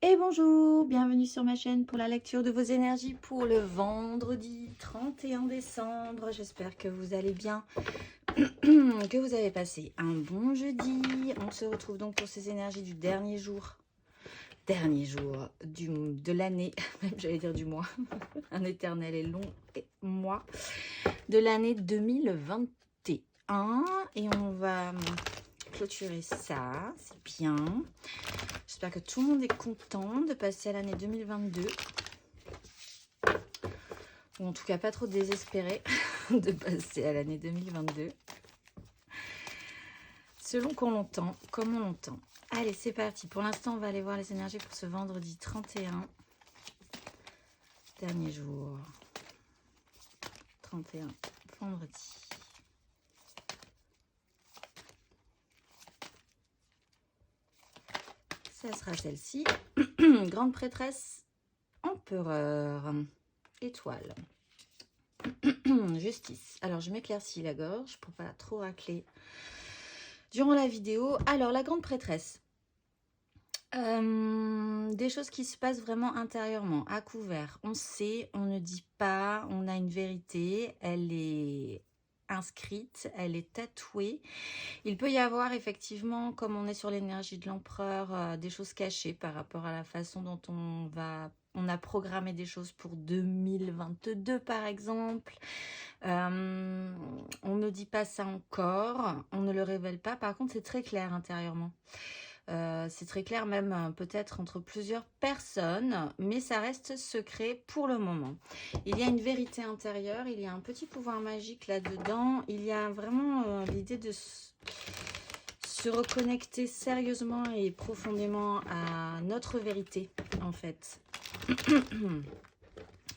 Et bonjour, bienvenue sur ma chaîne pour la lecture de vos énergies pour le vendredi 31 décembre. J'espère que vous allez bien, que vous avez passé un bon jeudi. On se retrouve donc pour ces énergies du dernier jour de l'année, même j'allais dire du mois, un éternel et long mois, de l'année 2021. Et on va clôturer ça, c'est bien. J'espère que tout le monde est content de passer à l'année 2022. Ou en tout cas pas trop désespéré de passer à l'année 2022. Selon qu'on l'entend, comme on l'entend. Allez, c'est parti. Pour l'instant, on va aller voir les énergies pour ce vendredi 31. Dernier jour. 31, vendredi. Ça sera celle-ci. Grande prêtresse, empereur, étoile. Justice. Alors, je m'éclaircis la gorge pour pas trop racler durant la vidéo. Alors, la grande prêtresse. Des choses qui se passent vraiment intérieurement, à couvert. On sait, on ne dit pas, on a une vérité, elle est inscrite, elle est tatouée. Il peut y avoir effectivement, comme on est sur l'énergie de l'empereur, des choses cachées par rapport à la façon dont on a programmé des choses pour 2022 par exemple. On ne dit pas ça encore, on ne le révèle pas. Par contre, c'est très clair intérieurement. C'est très clair même peut-être entre plusieurs personnes, mais ça reste secret pour le moment. Il y a une vérité intérieure, il y a un petit pouvoir magique là-dedans, il y a vraiment l'idée de se reconnecter sérieusement et profondément à notre vérité en fait.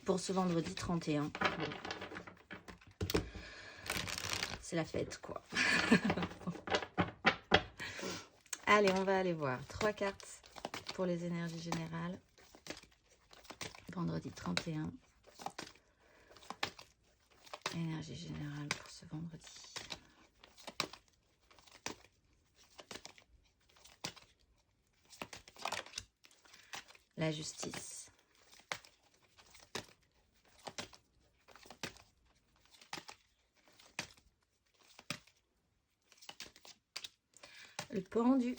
Pour ce vendredi 31. C'est la fête quoi. Allez, on va aller voir 3 cartes pour les énergies générales. Vendredi 31. Énergie générale pour ce vendredi. La justice. Le pendu.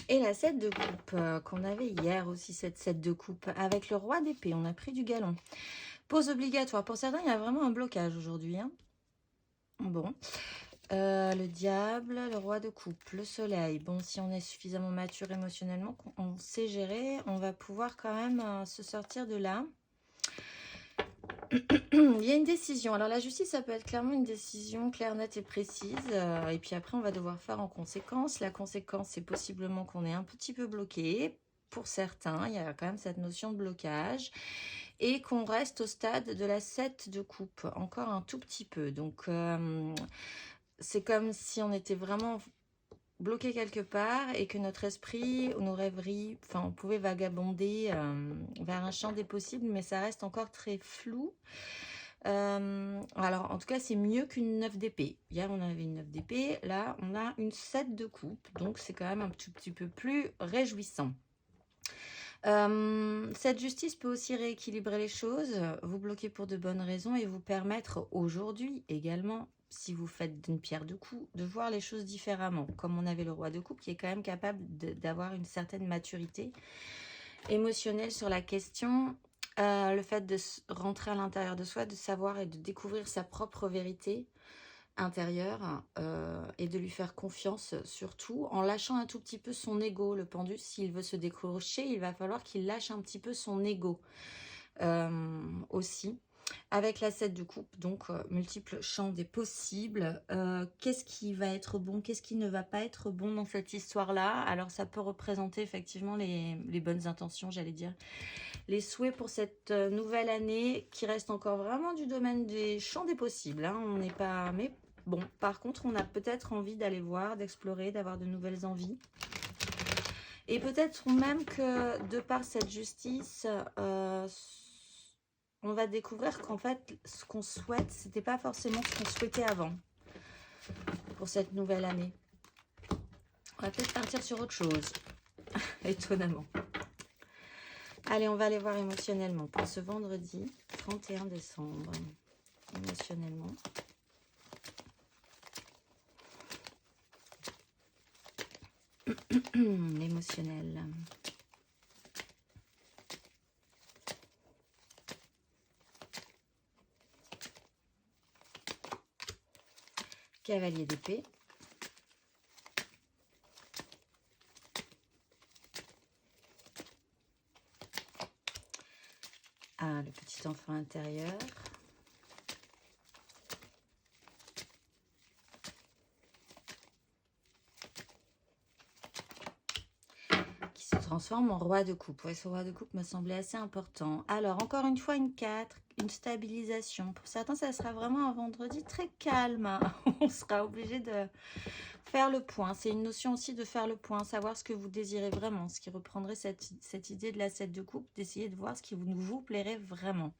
Et la 7 de coupe qu'on avait hier aussi, cette 7 de coupe avec le roi d'épée. On a pris du galon. Pause obligatoire. Pour certains, il y a vraiment un blocage aujourd'hui. Hein. Bon. Le diable, le roi de coupe, le soleil. Bon, si on est suffisamment mature émotionnellement, on sait gérer, on va pouvoir quand même se sortir de là. Il y a une décision. Alors la justice, ça peut être clairement une décision claire, nette et précise. Et puis après, on va devoir faire en conséquence. La conséquence, c'est possiblement qu'on est un petit peu bloqué. Pour certains, il y a quand même cette notion de blocage. Et qu'on reste au stade de la 7 de coupe. Encore un tout petit peu. Donc, c'est comme si on était vraiment bloqué quelque part et que notre esprit, nos rêveries, enfin, on pouvait vagabonder vers un champ des possibles, mais ça reste encore très flou. Alors, en tout cas, c'est mieux qu'une 9 d'épée. Hier, on avait une 9 d'épée. Là, on a une 7 de coupe. Donc, c'est quand même un tout petit peu plus réjouissant. Cette justice peut aussi rééquilibrer les choses, vous bloquer pour de bonnes raisons et vous permettre aujourd'hui également, si vous faites d'une pierre deux coups, de voir les choses différemment. Comme on avait le roi de coupe qui est quand même capable d'avoir une certaine maturité émotionnelle sur la question. Le fait de rentrer à l'intérieur de soi, de savoir et de découvrir sa propre vérité intérieure et de lui faire confiance surtout en lâchant un tout petit peu son ego. Le pendu, s'il veut se décrocher, il va falloir qu'il lâche un petit peu son ego aussi. Avec la 7 de coupe, donc multiples champs des possibles. Qu'est-ce qui va être bon, qu'est-ce qui ne va pas être bon dans cette histoire-là? Alors ça peut représenter effectivement les bonnes intentions, j'allais dire. Les souhaits pour cette nouvelle année qui reste encore vraiment du domaine des champs des possibles. Hein. On n'est pas... Mais bon, par contre, on a peut-être envie d'aller voir, d'explorer, d'avoir de nouvelles envies. Et peut-être même que de par cette justice, on va découvrir qu'en fait, ce qu'on souhaite, c'était pas forcément ce qu'on souhaitait avant pour cette nouvelle année. On va peut-être partir sur autre chose, étonnamment. Allez, on va aller voir émotionnellement pour ce vendredi 31 décembre. Émotionnellement. L'émotionnel. Cavalier d'épée. Ah, le petit enfant intérieur. Qui se transforme en roi de coupe. Ouais, ce roi de coupe me semblait assez important. Alors, encore une fois, une 4, une stabilisation. Pour certains, ça sera vraiment un vendredi très calme. On sera obligé de faire le point. C'est une notion aussi de faire le point, savoir ce que vous désirez vraiment, ce qui reprendrait cette idée de la 7 de coupe, d'essayer de voir ce qui vous plairait vraiment.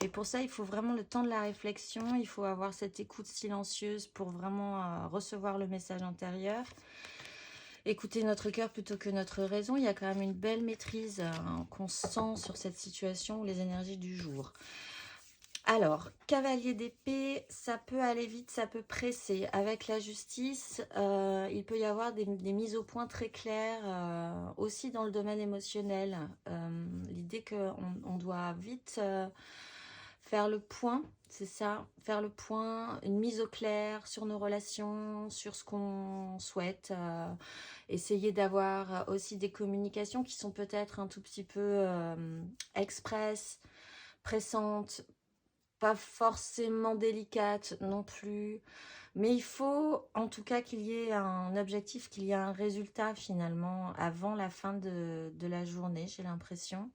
Et pour ça, il faut vraiment le temps de la réflexion, il faut avoir cette écoute silencieuse pour vraiment recevoir le message intérieur. Écouter notre cœur plutôt que notre raison, il y a quand même une belle maîtrise qu'on sent sur cette situation, les énergies du jour. Alors, cavalier d'épée, ça peut aller vite, ça peut presser. Avec la justice, il peut y avoir des mises au point très claires, aussi dans le domaine émotionnel. L'idée qu'on doit vite faire le point, c'est ça, faire le point, une mise au clair sur nos relations, sur ce qu'on souhaite. Essayer d'avoir aussi des communications qui sont peut-être un tout petit peu express, pressantes, pas forcément délicate non plus, mais il faut en tout cas qu'il y ait un objectif, qu'il y ait un résultat finalement avant la fin de la journée, j'ai l'impression.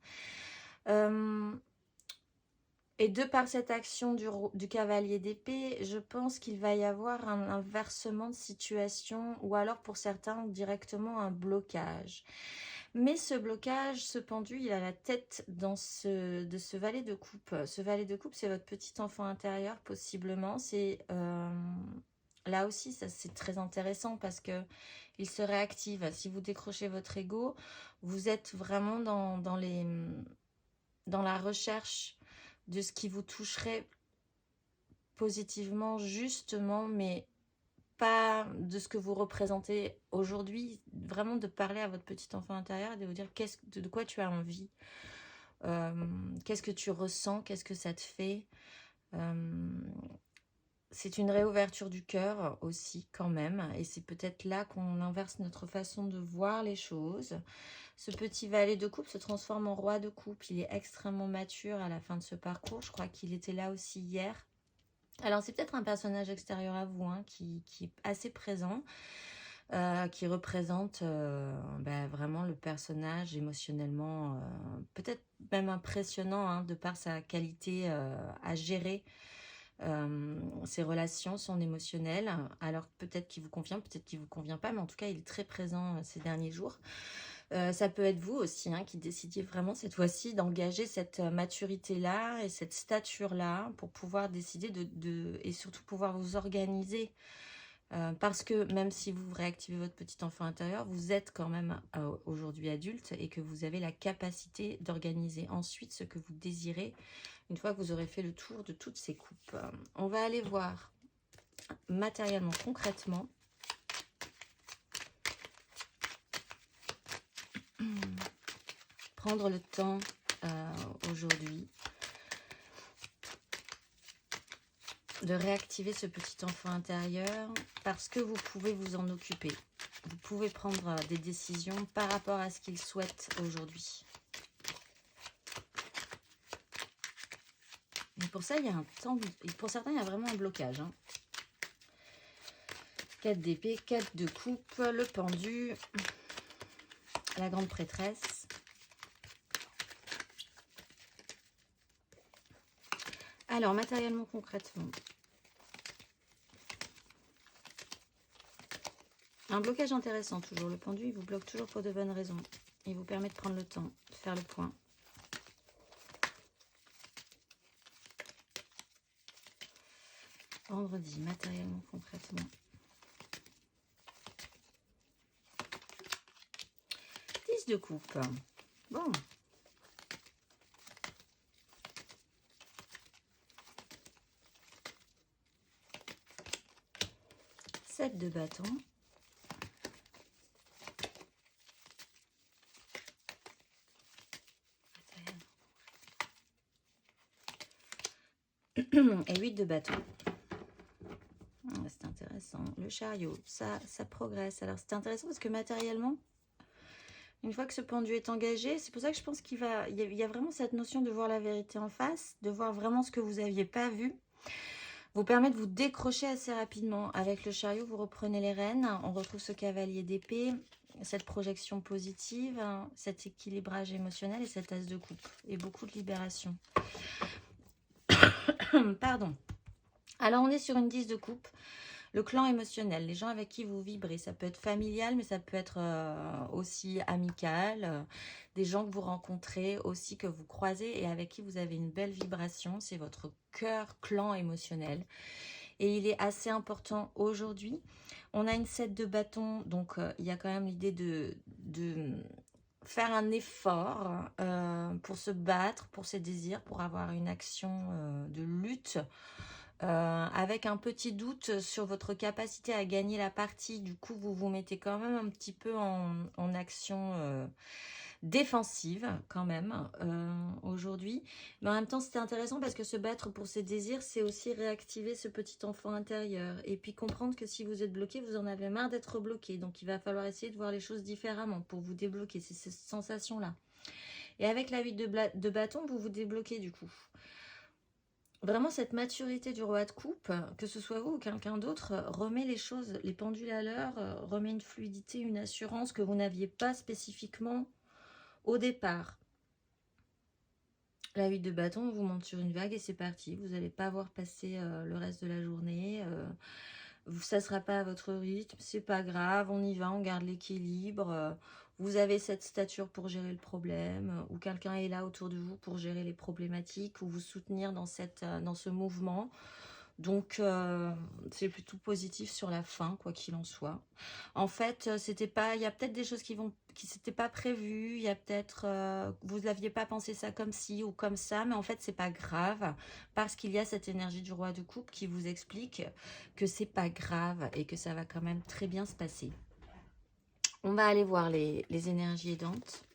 Et de par cette action du cavalier d'épée, je pense qu'il va y avoir un inversement de situation, ou alors pour certains directement un blocage. Mais ce blocage, ce pendu, il a la tête de ce valet de coupe. Ce valet de coupe, c'est votre petit enfant intérieur, possiblement. C'est là aussi, ça c'est très intéressant parce que il se réactive. Si vous décrochez votre ego, vous êtes vraiment dans la recherche de ce qui vous toucherait positivement, justement, mais pas de ce que vous représentez aujourd'hui, vraiment de parler à votre petit enfant intérieur et de vous dire de quoi tu as envie, qu'est-ce que tu ressens, qu'est-ce que ça te fait. C'est une réouverture du cœur aussi quand même, et c'est peut-être là qu'on inverse notre façon de voir les choses. Ce petit valet de coupe se transforme en roi de coupe, il est extrêmement mature à la fin de ce parcours, je crois qu'il était là aussi hier. Alors c'est peut-être un personnage extérieur à vous qui est assez présent, qui représente vraiment le personnage émotionnellement, peut-être même impressionnant de par sa qualité à gérer ses relations, son émotionnel. Alors peut-être qu'il vous convient, peut-être qu'il vous convient pas, mais en tout cas il est très présent ces derniers jours. Ça peut être vous aussi qui décidiez vraiment cette fois-ci d'engager cette maturité-là et cette stature-là pour pouvoir décider et surtout pouvoir vous organiser. Parce que même si vous réactivez votre petit enfant intérieur, vous êtes quand même aujourd'hui adulte et que vous avez la capacité d'organiser ensuite ce que vous désirez une fois que vous aurez fait le tour de toutes ces coupes. On va aller voir matériellement, concrètement. Prendre le temps aujourd'hui de réactiver ce petit enfant intérieur parce que vous pouvez vous en occuper. Vous pouvez prendre des décisions par rapport à ce qu'il souhaite aujourd'hui. Mais pour ça, il y a un temps. Pour certains, il y a vraiment un blocage. 4 d'épée, 4 de coupe, le pendu, la grande prêtresse. Alors, matériellement, concrètement. Un blocage intéressant toujours. Le pendu, il vous bloque toujours pour de bonnes raisons. Il vous permet de prendre le temps, de faire le point. Vendredi, matériellement, concrètement. 10 de coupe. Bon. 7 de bâton. Et 8 de bâton. C'est intéressant. Le chariot, ça progresse. Alors c'est intéressant parce que matériellement, une fois que ce pendu est engagé, c'est pour ça que je pense qu'il y a vraiment cette notion de voir la vérité en face, de voir vraiment ce que vous n'aviez pas vu, vous permet de vous décrocher assez rapidement. Avec le chariot, vous reprenez les rênes, on retrouve ce cavalier d'épée, cette projection positive, cet équilibrage émotionnel et cette as de coupe, et beaucoup de libération. Pardon. Alors on est sur une 10 de coupe. Le clan émotionnel, les gens avec qui vous vibrez, ça peut être familial, mais ça peut être aussi amical. Des gens que vous rencontrez aussi, que vous croisez et avec qui vous avez une belle vibration. C'est votre cœur clan émotionnel. Et il est assez important aujourd'hui. On a une 7 de bâton, donc il y a quand même l'idée de faire un effort pour se battre, pour ses désirs, pour avoir une action de lutte. Avec un petit doute sur votre capacité à gagner la partie. Du coup, vous vous mettez quand même un petit peu en action défensive quand même aujourd'hui. Mais en même temps, c'était intéressant parce que se battre pour ses désirs, c'est aussi réactiver ce petit enfant intérieur. Et puis comprendre que si vous êtes bloqué, vous en avez marre d'être bloqué. Donc, il va falloir essayer de voir les choses différemment pour vous débloquer. C'est cette sensation-là. Et avec la 8 de bâton, vous vous débloquez du coup. Vraiment, cette maturité du roi de coupe, que ce soit vous ou quelqu'un d'autre, remet les choses, les pendules à l'heure, remet une fluidité, une assurance que vous n'aviez pas spécifiquement au départ. La 8 de bâton, on vous monte sur une vague et c'est parti. Vous n'allez pas voir passer le reste de la journée. Ça ne sera pas à votre rythme, c'est pas grave, on y va, on garde l'équilibre. Vous avez cette stature pour gérer le problème, ou quelqu'un est là autour de vous pour gérer les problématiques, ou vous soutenir dans ce mouvement. Donc, c'est plutôt positif sur la fin, quoi qu'il en soit. En fait, il y a peut-être des choses qui s'étaient pas prévues. Il y a peut-être, vous n'aviez pas pensé ça comme ci ou comme ça, mais en fait, c'est pas grave parce qu'il y a cette énergie du roi de coupe qui vous explique que c'est pas grave et que ça va quand même très bien se passer. On va aller voir les énergies aidantes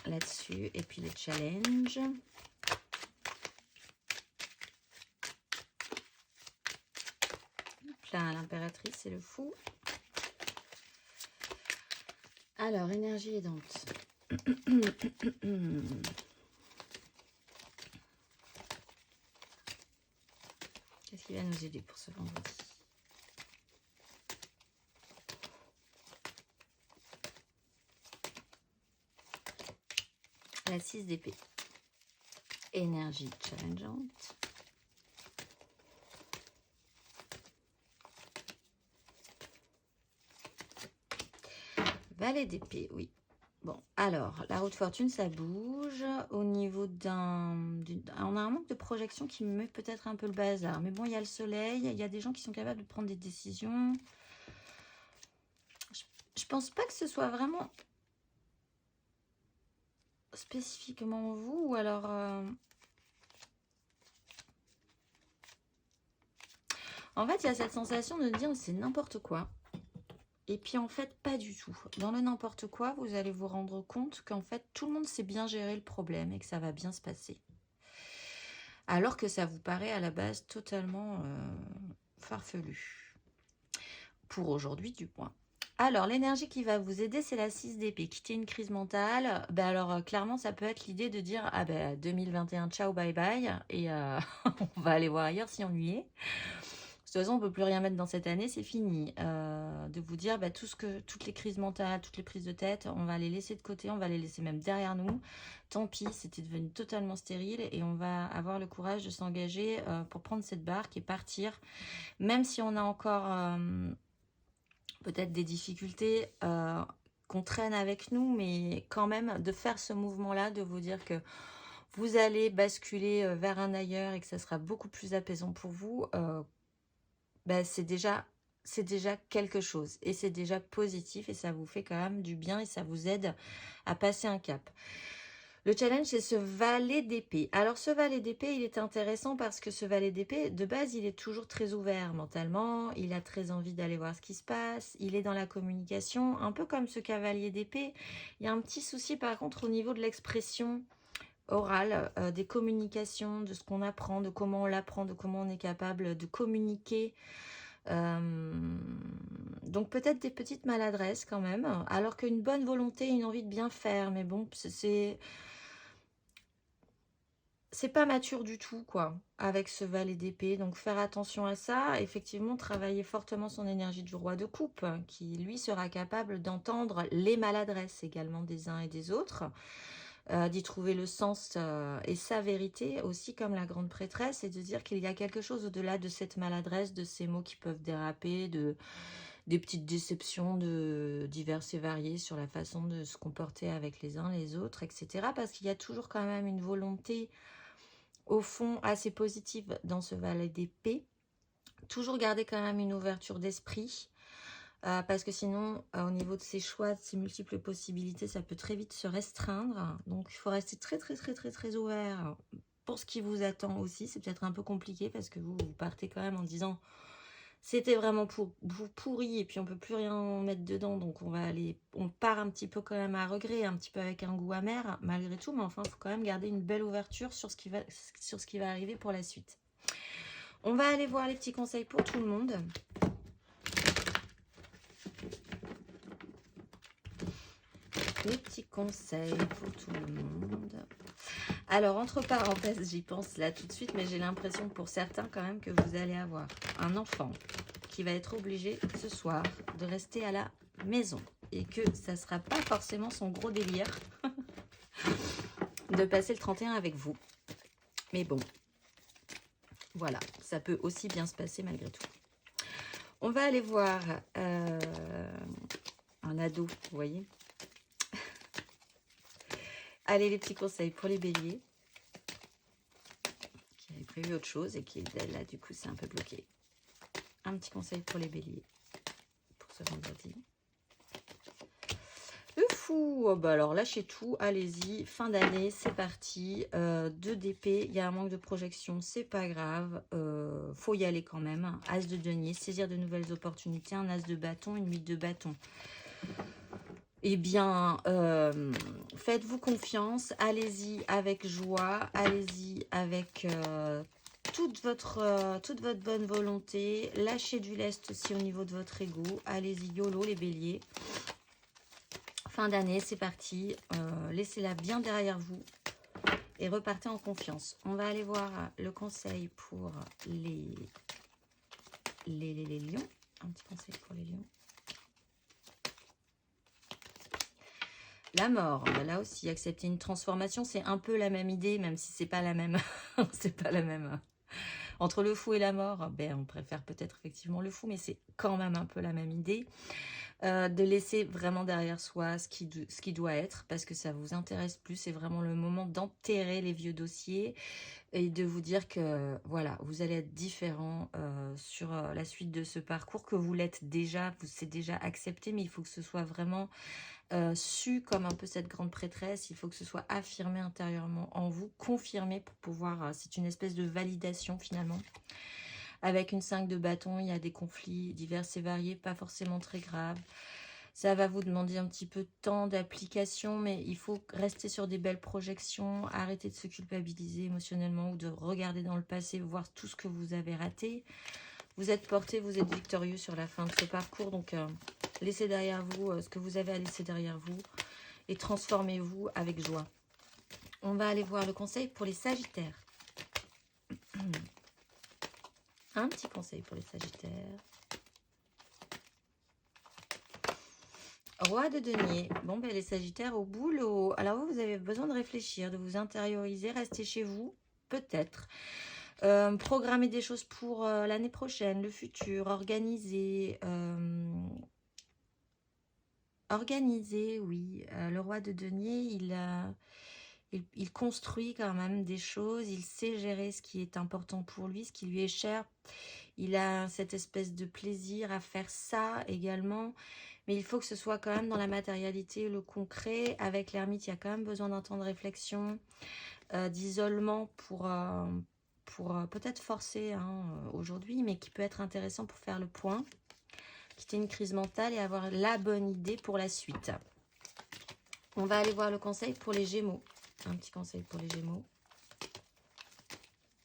là-dessus et puis les challenges. Là, l'impératrice et le fou. Alors, énergie aidante. Qu'est-ce qui va nous aider pour ce vendredi? La 6 d'épée. Énergie challengeante. Valet d'épée, oui. Bon, alors, la roue de fortune, ça bouge. Au niveau on a un manque de projection qui me met peut-être un peu le bazar. Mais bon, il y a le soleil, il y a des gens qui sont capables de prendre des décisions. Je pense pas que ce soit vraiment spécifiquement vous, ou alors... En fait, il y a cette sensation de dire c'est n'importe quoi. Et puis en fait, pas du tout. Dans le n'importe quoi, vous allez vous rendre compte qu'en fait, tout le monde sait bien gérer le problème et que ça va bien se passer. Alors que ça vous paraît à la base totalement farfelu. Pour aujourd'hui, du moins. Alors, l'énergie qui va vous aider, c'est la 6 d'épée. Quitter une crise mentale, ben alors clairement, ça peut être l'idée de dire, ah ben 2021, ciao, bye bye, et on va aller voir ailleurs si on y est. De toute façon, on ne peut plus rien mettre dans cette année, c'est fini. De vous dire, bah, toutes les crises mentales, toutes les prises de tête, on va les laisser de côté, on va les laisser même derrière nous. Tant pis, c'était devenu totalement stérile et on va avoir le courage de s'engager pour prendre cette barque et partir. Même si on a encore peut-être des difficultés qu'on traîne avec nous, mais quand même de faire ce mouvement-là, de vous dire que vous allez basculer vers un ailleurs et que ça sera beaucoup plus apaisant pour vous, bah, c'est déjà quelque chose et c'est déjà positif et ça vous fait quand même du bien et ça vous aide à passer un cap. Le challenge, c'est ce valet d'épée. Alors, ce valet d'épée, il est intéressant parce que ce valet d'épée, de base, il est toujours très ouvert mentalement. Il a très envie d'aller voir ce qui se passe. Il est dans la communication, un peu comme ce cavalier d'épée. Il y a un petit souci, par contre, au niveau de l'expression orale, des communications, de ce qu'on apprend, de comment on l'apprend, de comment on est capable de communiquer. Donc peut-être des petites maladresses quand même, alors qu'une bonne volonté, une envie de bien faire, mais bon, c'est pas mature du tout, quoi, avec ce valet d'épée. Donc faire attention à ça, effectivement, travailler fortement son énergie du roi de coupe, qui lui sera capable d'entendre les maladresses également des uns et des autres, d'y trouver le sens et sa vérité aussi comme la grande prêtresse, et de dire qu'il y a quelque chose au-delà de cette maladresse, de ces mots qui peuvent déraper, des petites déceptions diverses et variées sur la façon de se comporter avec les uns les autres, etc. Parce qu'il y a toujours quand même une volonté au fond assez positive dans ce valet d'épée. Toujours garder quand même une ouverture d'esprit, parce que sinon, au niveau de ses choix, de ses multiples possibilités, ça peut très vite se restreindre. Donc, il faut rester très, très, très, très, très ouvert pour ce qui vous attend aussi. C'est peut-être un peu compliqué parce que vous partez quand même en disant c'était vraiment pourri et puis on peut plus rien mettre dedans. Donc, on part un petit peu quand même à regret, un petit peu avec un goût amer malgré tout. Mais enfin, il faut quand même garder une belle ouverture sur ce qui va arriver pour la suite. On va aller voir les petits conseils pour tout le monde. Les petits conseils pour tout le monde. Alors, entre parenthèses, j'y pense là tout de suite, mais j'ai l'impression pour certains quand même que vous allez avoir un enfant qui va être obligé ce soir de rester à la maison et que ça ne sera pas forcément son gros délire de passer le 31 avec vous. Mais bon, voilà, ça peut aussi bien se passer malgré tout. On va aller voir un ado, vous voyez. Allez, les petits conseils pour les béliers, qui avaient prévu autre chose et qui, là, du coup, c'est un peu bloqué. Un petit conseil pour les béliers, pour ce vendredi. Le fou, oh bah alors lâchez tout, allez-y, fin d'année, c'est parti. 2 d'épée, il y a un manque de projection, c'est pas grave, faut y aller quand même. As de denier, saisir de nouvelles opportunités, un as de bâton, une 8 de bâton. Eh bien, faites-vous confiance, allez-y avec joie, allez-y avec toute votre bonne volonté, lâchez du lest aussi au niveau de votre ego, allez-y YOLO les béliers. Fin d'année, c'est parti, laissez-la bien derrière vous et repartez en confiance. On va aller voir le conseil pour les lions, un petit conseil pour les lions. La mort, là aussi, accepter une transformation, c'est un peu la même idée, même si c'est pas la même. C'est pas la même. Entre le fou et la mort, ben, on préfère peut-être effectivement le fou, mais c'est quand même un peu la même idée. De laisser vraiment derrière soi ce qui doit être, parce que ça vous intéresse plus. C'est vraiment le moment d'enterrer les vieux dossiers et de vous dire que voilà, vous allez être différent sur la suite de ce parcours, que vous l'êtes déjà, c'est déjà accepté, mais il faut que ce soit vraiment su comme un peu cette grande prêtresse. Il faut que ce soit affirmé intérieurement en vous, confirmé pour pouvoir, c'est une espèce de validation finalement. Avec une 5 de bâton, il y a des conflits divers et variés, pas forcément très graves. Ça va vous demander un petit peu de temps d'application, mais il faut rester sur des belles projections, arrêter de se culpabiliser émotionnellement ou de regarder dans le passé, voir tout ce que vous avez raté. Vous êtes porté, vous êtes victorieux sur la fin de ce parcours, donc laissez derrière vous ce que vous avez à laisser derrière vous et transformez-vous avec joie. On va aller voir le conseil pour les Sagittaires. Un petit conseil pour les Sagittaires. Roi de denier. Bon, ben les Sagittaires, au boulot. Alors vous avez besoin de réfléchir, de vous intérioriser, rester chez vous, peut-être. Programmer des choses pour l'année prochaine, le futur, organiser. Organiser, oui. Le roi de denier, Il construit quand même des choses, il sait gérer ce qui est important pour lui, ce qui lui est cher. Il a cette espèce de plaisir à faire ça également. Mais il faut que ce soit quand même dans la matérialité, le concret. Avec l'ermite, il y a quand même besoin d'un temps de réflexion, d'isolement pour peut-être forcer hein, aujourd'hui, mais qui peut être intéressant pour faire le point, quitter une crise mentale et avoir la bonne idée pour la suite. On va aller voir le conseil pour les Gémeaux. Un petit conseil pour les Gémeaux.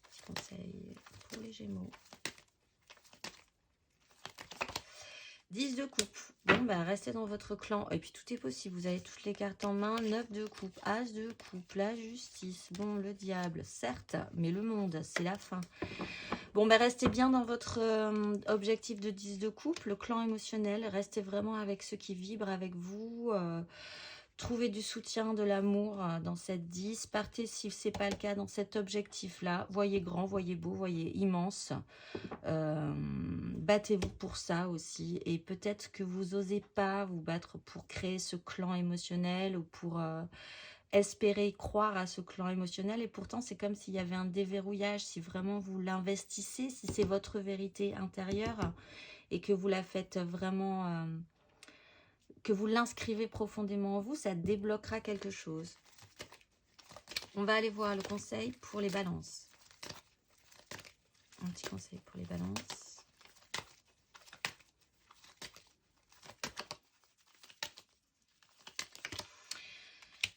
Petit conseil pour les Gémeaux. 10 de coupe. Bon, bah, restez dans votre clan. Et puis, tout est possible. Vous avez toutes les cartes en main. 9 de coupe, As de coupe, la justice. Bon, le diable, certes. Mais le monde, c'est la fin. Bon, bah, restez bien dans votre objectif de 10 de coupe. Le clan émotionnel. Restez vraiment avec ceux qui vibrent avec vous. Trouvez du soutien, de l'amour dans cette 10. Partez, si ce n'est pas le cas, dans cet objectif-là. Voyez grand, voyez beau, voyez immense. Battez-vous pour ça aussi. Et peut-être que vous n'osez pas vous battre pour créer ce clan émotionnel ou pour espérer croire à ce clan émotionnel. Et pourtant, c'est comme s'il y avait un déverrouillage. Si vraiment vous l'investissez, si c'est votre vérité intérieure et que vous la faites vraiment... que vous l'inscrivez profondément en vous, ça débloquera quelque chose. On va aller voir le conseil pour les balances. Un petit conseil pour les balances.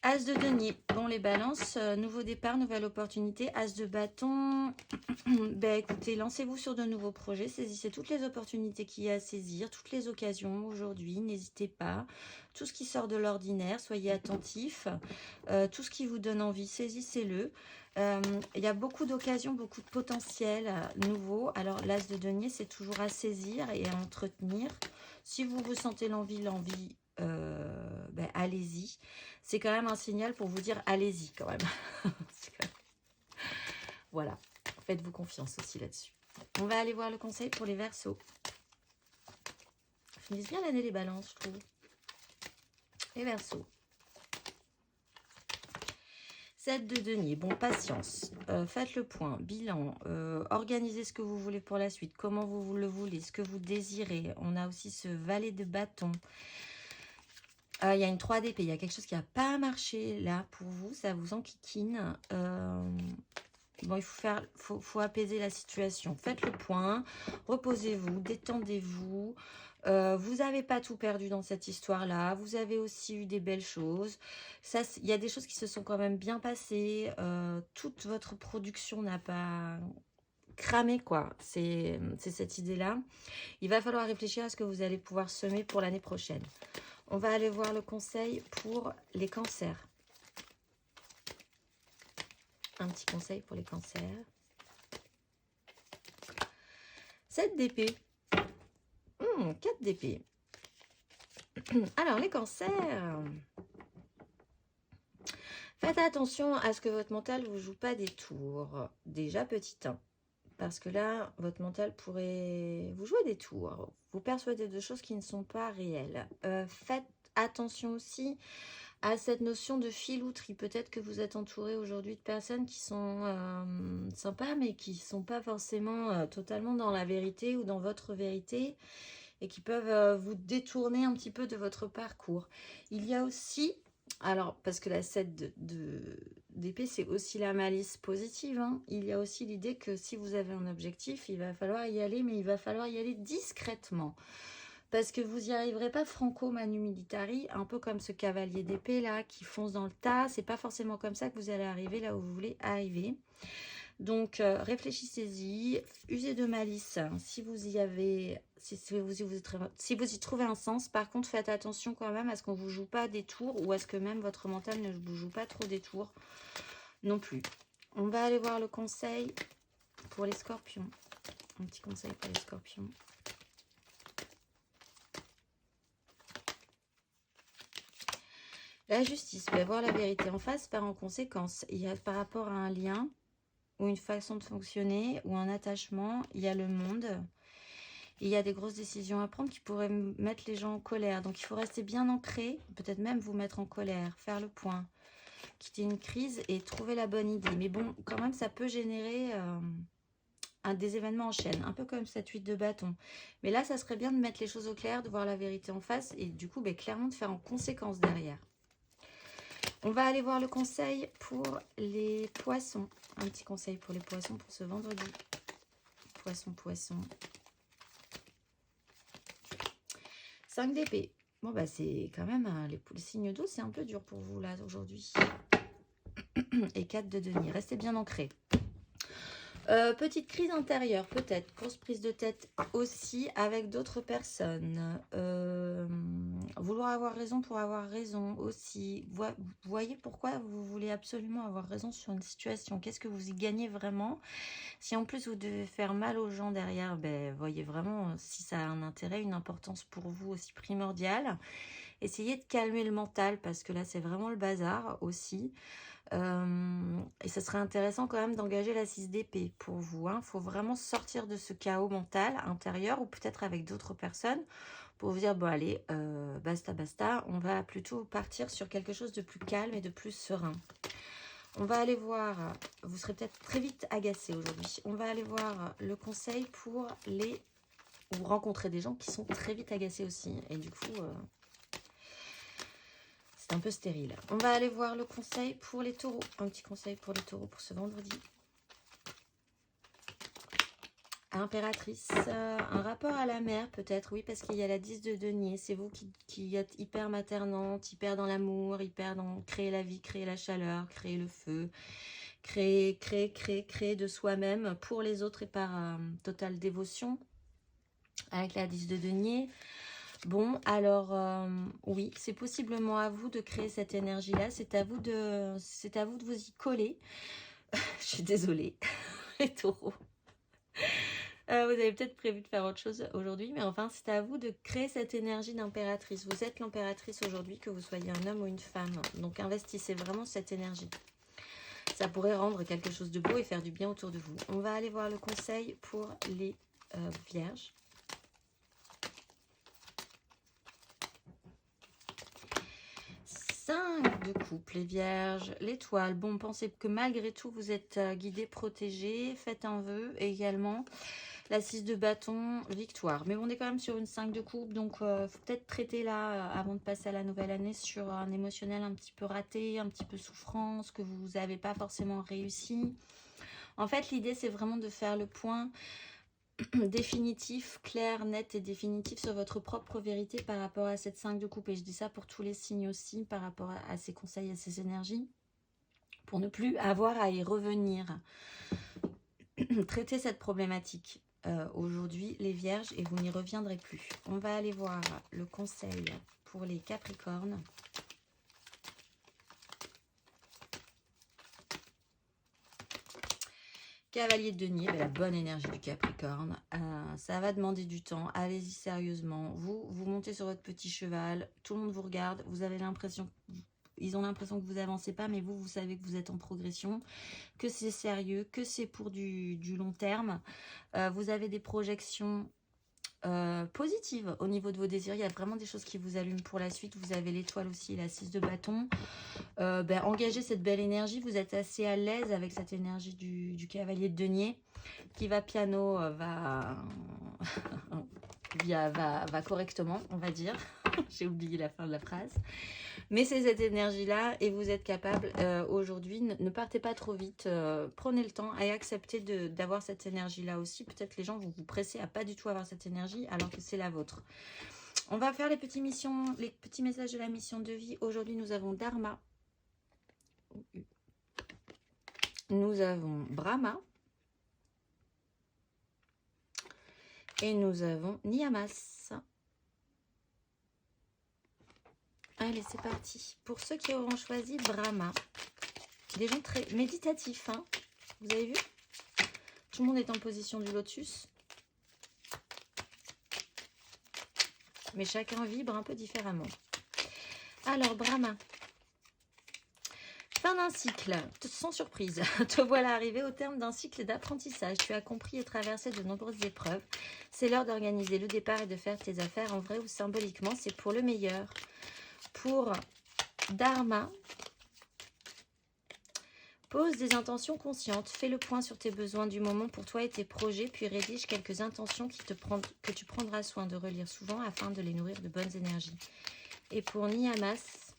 As de denier. Bon, les balances, nouveau départ, nouvelle opportunité. As de bâton. Ben, écoutez, lancez-vous sur de nouveaux projets. Saisissez toutes les opportunités qu'il y a à saisir, toutes les occasions aujourd'hui. N'hésitez pas. Tout ce qui sort de l'ordinaire, soyez attentifs. Tout ce qui vous donne envie, saisissez-le. Il y a beaucoup d'occasions, beaucoup de potentiel nouveau. Alors, l'as de denier, c'est toujours à saisir et à entretenir. Si vous ressentez l'envie, ben, allez-y. C'est quand même un signal pour vous dire allez-y quand même. Voilà, faites-vous confiance aussi là-dessus. On va aller voir le conseil pour les Verseaux. Finissent bien l'année les balances, je trouve. Les Verseaux. 7 de denier, bon, patience. Faites le point, bilan, organisez ce que vous voulez pour la suite, comment vous le voulez, ce que vous désirez. On a aussi ce valet de bâton. Il y a une 3 d'épée, il y a quelque chose qui n'a pas marché là pour vous, ça vous enquiquine. Bon, il faut apaiser la situation. Faites le point, reposez-vous, détendez-vous. Vous n'avez pas tout perdu dans cette histoire-là. Vous avez aussi eu des belles choses. Il y a des choses qui se sont quand même bien passées. Toute votre production n'a pas cramé, quoi. C'est cette idée-là. Il va falloir réfléchir à ce que vous allez pouvoir semer pour l'année prochaine. On va aller voir le conseil pour les cancers. Un petit conseil pour les cancers. 7 d'épée. 4 d'épée. Alors, les cancers. Faites attention à ce que votre mental ne vous joue pas des tours. Déjà, petit 1. Parce que là, votre mental pourrait vous jouer des tours. Vous persuadez de choses qui ne sont pas réelles. Faites attention aussi à cette notion de filouterie. Peut-être que vous êtes entouré aujourd'hui de personnes qui sont sympas, mais qui ne sont pas forcément totalement dans la vérité ou dans votre vérité et qui peuvent vous détourner un petit peu de votre parcours. Il y a aussi, alors parce que la 7 d'épée, c'est aussi la malice positive, hein. Il y a aussi l'idée que si vous avez un objectif, il va falloir y aller, mais il va falloir y aller discrètement. Parce que vous n'y arriverez pas franco manu militari, un peu comme ce cavalier d'épée là qui fonce dans le tas. C'est pas forcément comme ça que vous allez arriver là où vous voulez arriver. Donc réfléchissez-y, usez de malice si vous y avez, si vous y trouvez un sens. Par contre, faites attention quand même à ce qu'on ne vous joue pas des tours ou à ce que même votre mental ne vous joue pas trop des tours non plus. On va aller voir le conseil pour les scorpions. Un petit conseil pour les scorpions. La justice, vous allez voir la vérité en face par en conséquence. Il y a par rapport à un lien ou une façon de fonctionner ou un attachement, il y a le monde. Et il y a des grosses décisions à prendre qui pourraient mettre les gens en colère. Donc il faut rester bien ancré, peut-être même vous mettre en colère, faire le point. quitter une crise et trouver la bonne idée. Mais bon, quand même, ça peut générer des événements en chaîne, un peu comme cette 8 de bâton. Mais là, ça serait bien de mettre les choses au clair, de voir la vérité en face et du coup, clairement, de faire en conséquence derrière. On va aller voir le conseil pour les poissons. Un petit conseil pour les poissons pour ce vendredi. Poisson. 5 d'épée. Bon, c'est quand même, les signes d'eau, c'est un peu dur pour vous, là, aujourd'hui. Et 4 de denier. Restez bien ancrés. Petite crise intérieure, peut-être. Grosse prise de tête aussi avec d'autres personnes. Vouloir avoir raison pour avoir raison aussi. Vous voyez pourquoi vous voulez absolument avoir raison sur une situation. Qu'est-ce que vous y gagnez vraiment? Si en plus vous devez faire mal aux gens derrière, voyez vraiment si ça a un intérêt, une importance pour vous aussi primordiale. Essayez de calmer le mental parce que là c'est vraiment le bazar aussi. Et ce serait intéressant quand même d'engager la 6 d'épée pour vous. Il faut vraiment sortir de ce chaos mental intérieur ou peut-être avec d'autres personnes pour vous dire, bon allez, basta, on va plutôt partir sur quelque chose de plus calme et de plus serein. On va aller voir, vous serez peut-être très vite agacé aujourd'hui, on va aller voir le conseil pour les... Vous rencontrez des gens qui sont très vite agacés aussi et du coup... c'est un peu stérile. On va aller voir le conseil pour les taureaux. Un petit conseil pour les taureaux pour ce vendredi. Impératrice. Un rapport à la mère peut-être. Oui, parce qu'il y a la 10 de denier. C'est vous qui êtes hyper maternante, hyper dans l'amour, hyper dans créer la vie, créer la chaleur, créer le feu. Créer de soi-même pour les autres et par totale dévotion. Avec la 10 de denier. Bon, alors, oui, c'est possiblement à vous de créer cette énergie-là. C'est à vous de vous y coller. Je suis désolée, les taureaux. Vous avez peut-être prévu de faire autre chose aujourd'hui, mais enfin, c'est à vous de créer cette énergie d'impératrice. Vous êtes l'impératrice aujourd'hui, que vous soyez un homme ou une femme. Donc, investissez vraiment cette énergie. Ça pourrait rendre quelque chose de beau et faire du bien autour de vous. On va aller voir le conseil pour les vierges. 5 de coupe, les vierges, l'étoile. Bon, pensez que malgré tout, vous êtes guidés, protégés. Faites un vœu également. La 6 de bâton, victoire. Mais on est quand même sur une 5 de coupe. Donc, faut peut-être traiter là, avant de passer à la nouvelle année, sur un émotionnel un petit peu raté, un petit peu souffrance, que vous n'avez pas forcément réussi. En fait, l'idée, c'est vraiment de faire le point définitif, clair, net et définitif sur votre propre vérité par rapport à cette 5 de coupe. Et je dis ça pour tous les signes aussi, par rapport à ces conseils, à ces énergies, pour ne plus avoir à y revenir. Traitez cette problématique aujourd'hui, les vierges, et vous n'y reviendrez plus. On va aller voir le conseil pour les capricornes. Cavalier de denier, la bonne énergie du Capricorne. Ça va demander du temps. Allez-y sérieusement. Vous montez sur votre petit cheval. Tout le monde vous regarde. Vous avez l'impression... Ils ont l'impression que vous avancez pas, mais vous savez que vous êtes en progression, que c'est sérieux, que c'est pour du long terme. Vous avez des projections positives au niveau de vos désirs. Il y a vraiment des choses qui vous allument pour la suite. Vous avez l'étoile aussi, la 6 de bâton. Engagez cette belle énergie. Vous êtes assez à l'aise avec cette énergie du cavalier de denier qui va piano, va correctement, on va dire. J'ai oublié la fin de la phrase. Mais c'est cette énergie-là et vous êtes capable aujourd'hui, ne partez pas trop vite, prenez le temps et acceptez d'avoir cette énergie-là aussi. Peut-être les gens vont vous presser à pas du tout avoir cette énergie alors que c'est la vôtre. On va faire les petits messages de la mission de vie. Aujourd'hui, nous avons Dharma. Nous avons Brahma. Et nous avons Niyamas. Allez, c'est parti. Pour ceux qui auront choisi Brahma, des gens très méditatifs, hein. Vous avez vu? Tout le monde est en position du lotus. Mais chacun vibre un peu différemment. Alors, Brahma. Fin d'un cycle, sans surprise, te voilà arrivé au terme d'un cycle d'apprentissage. Tu as compris et traversé de nombreuses épreuves. C'est l'heure d'organiser le départ et de faire tes affaires en vrai ou symboliquement. C'est pour le meilleur. Pour Dharma, Pose des intentions conscientes. Fais le point sur tes besoins du moment pour toi et tes projets, puis rédige quelques intentions que tu prendras soin de relire souvent afin de les nourrir de bonnes énergies. Et pour Niyamas,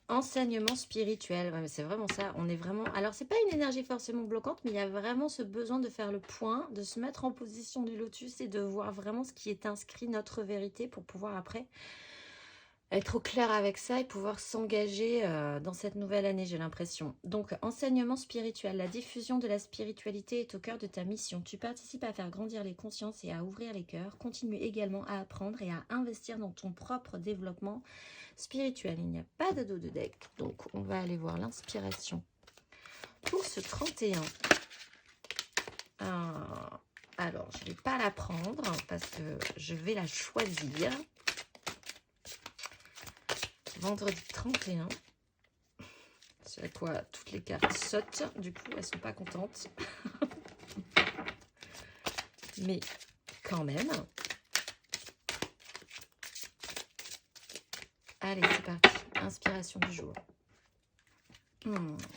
enseignement spirituel. Ouais, mais c'est vraiment ça. On est vraiment... Alors, c'est pas une énergie forcément bloquante, mais il y a vraiment ce besoin de faire le point, de se mettre en position du lotus et de voir vraiment ce qui est inscrit, notre vérité, pour pouvoir après être au clair avec ça et pouvoir s'engager dans cette nouvelle année, j'ai l'impression. Donc, enseignement spirituel. La diffusion de la spiritualité est au cœur de ta mission. Tu participes à faire grandir les consciences et à ouvrir les cœurs. Continue également à apprendre et à investir dans ton propre développement spirituel. Il n'y a pas de dos de deck, donc on va aller voir l'inspiration pour ce 31. Alors, je ne vais pas la prendre parce que je vais la choisir. Vendredi 31. C'est à quoi toutes les cartes sautent. Du coup, elles ne sont pas contentes. Mais quand même. Allez, c'est parti. Inspiration du jour.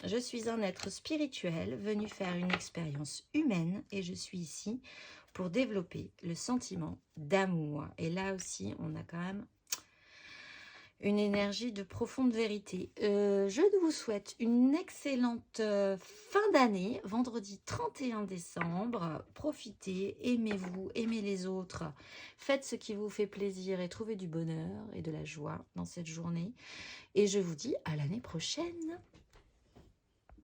Je suis un être spirituel venu faire une expérience humaine et je suis ici pour développer le sentiment d'amour. Et là aussi, on a quand même une énergie de profonde vérité. Je vous souhaite une excellente fin d'année, vendredi 31 décembre. Profitez, aimez-vous, aimez les autres. Faites ce qui vous fait plaisir et trouvez du bonheur et de la joie dans cette journée. Et je vous dis à l'année prochaine.